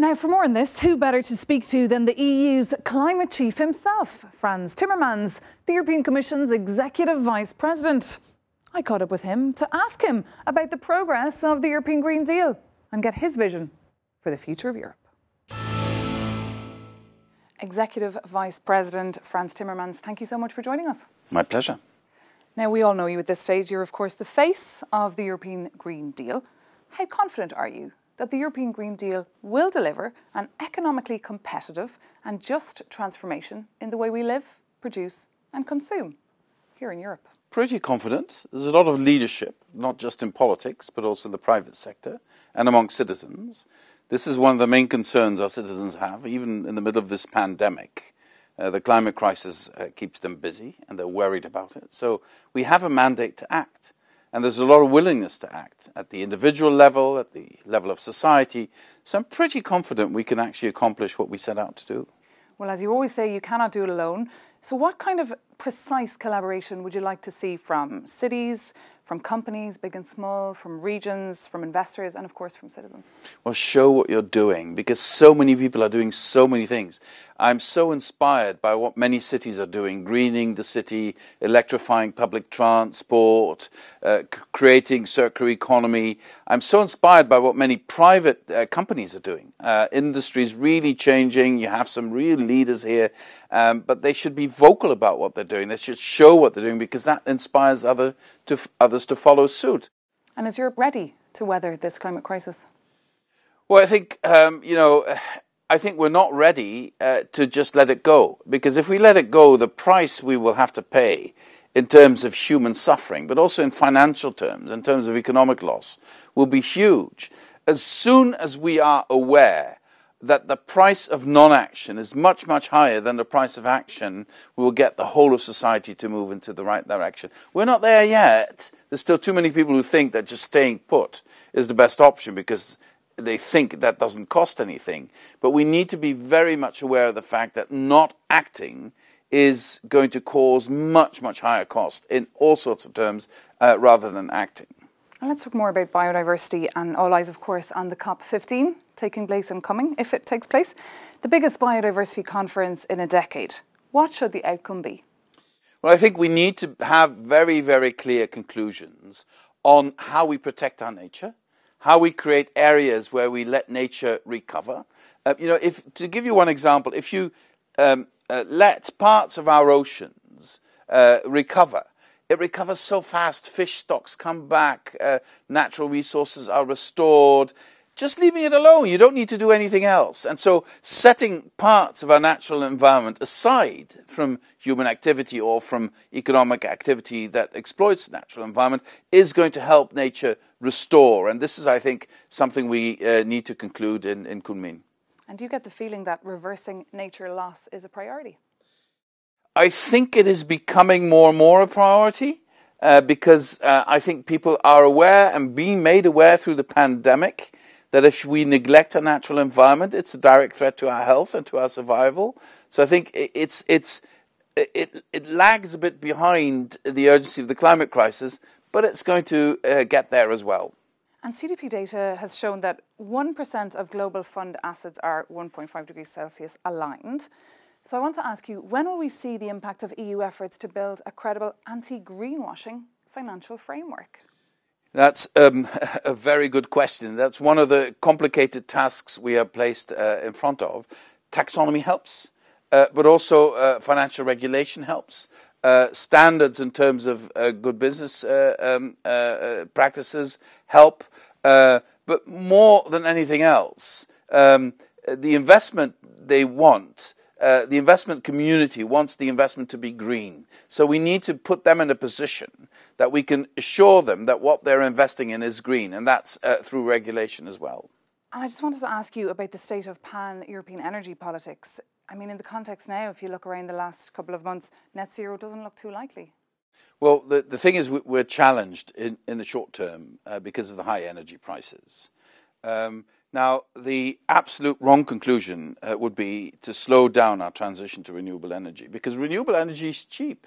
Now, for more on this, who better to speak to than the EU's climate chief himself, Frans Timmermans, the European Commission's Executive Vice President. I caught up with him to ask him about the progress of the European Green Deal and get his vision for the future of Europe. Executive Vice President Frans Timmermans, thank you so much for joining us. My pleasure. Now, we all know you at this stage. You're, of course, the face of the European Green Deal. How confident are you that the European Green Deal will deliver an economically competitive and just transformation in the way we live, produce and consume here in Europe? Pretty confident. There's a lot of leadership, not just in politics, but also in the private sector and among citizens. This is one of the main concerns our citizens have, even in the middle of this pandemic. The climate crisis keeps them busy and they're worried about it. So we have a mandate to act. And there's a lot of willingness to act at the individual level, at the level of society. So I'm pretty confident we can actually accomplish what we set out to do. Well, as you always say, you cannot do it alone. So what kind of precise collaboration would you like to see from cities, from companies, big and small, from regions, from investors, and of course from citizens? Well, show what you're doing, because so many people are doing so many things. I'm so inspired by what many cities are doing, greening the city, electrifying public transport, creating circular economy. I'm so inspired by what many private companies are doing. Industry's really changing. You have some real leaders here, but they should be vocal about what they're doing. They should show what they're doing, because that inspires others to follow suit. And is Europe ready to weather this climate crisis? Well, I think, I think we're not ready to just let it go. Because if we let it go, the price we will have to pay in terms of human suffering, but also in financial terms, in terms of economic loss, will be huge. As soon as we are aware that the price of non-action is much, much higher than the price of action, we will get the whole of society to move into the right direction. We're not there yet. There's still too many people who think that just staying put is the best option because they think that doesn't cost anything. But we need to be very much aware of the fact that not acting is going to cause much, much higher cost in all sorts of terms rather than acting. And let's talk more about biodiversity, and all eyes, of course, on the COP15 taking place and coming, if it takes place. The biggest biodiversity conference in a decade. What should the outcome be? Well, I think we need to have very, very clear conclusions on how we protect our nature, how we create areas where we let nature recover. To give you one example, if you let parts of our oceans recover, it recovers so fast, fish stocks come back, natural resources are restored. Just leaving it alone, you don't need to do anything else. And so setting parts of our natural environment aside from human activity or from economic activity that exploits the natural environment is going to help nature restore. And this is, I think, something we need to conclude in Kunming. And do you get the feeling that reversing nature loss is a priority? I think it is becoming more and more a priority because I think people are aware and being made aware through the pandemic that if we neglect our natural environment, it's a direct threat to our health and to our survival. So I think it lags a bit behind the urgency of the climate crisis, but it's going to get there as well. And CDP data has shown that 1% of global fund assets are 1.5 degrees Celsius aligned. So I want to ask you, when will we see the impact of EU efforts to build a credible anti-greenwashing financial framework? That's a very good question. That's one of the complicated tasks we are placed in front of. Taxonomy helps, but also financial regulation helps. Standards in terms of good business practices help. But more than anything else, the investment they want, the investment community wants the investment to be green. So we need to put them in a position that we can assure them that what they're investing in is green, and that's through regulation as well. And I just wanted to ask you about the state of pan-European energy politics. I mean, in the context now, if you look around the last couple of months, net zero doesn't look too likely. Well, the thing is we're challenged in the short term because of the high energy prices. Now, the absolute wrong conclusion would be to slow down our transition to renewable energy, because renewable energy is cheap.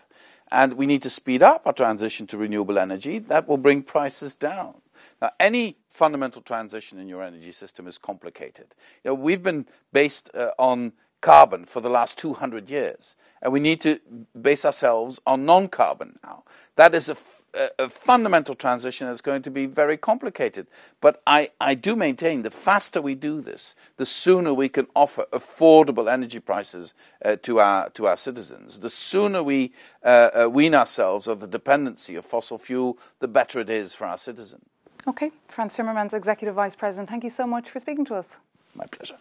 And we need to speed up our transition to renewable energy. That will bring prices down. Now, any fundamental transition in your energy system is complicated. You know, we've been based on carbon for the last 200 years, and we need to base ourselves on non-carbon now. That is a fundamental transition that's going to be very complicated. But I do maintain the faster we do this, the sooner we can offer affordable energy prices to our citizens. The sooner we wean ourselves of the dependency of fossil fuel, the better it is for our citizens. Okay, Frans Timmermans, Executive Vice President, thank you so much for speaking to us. My pleasure.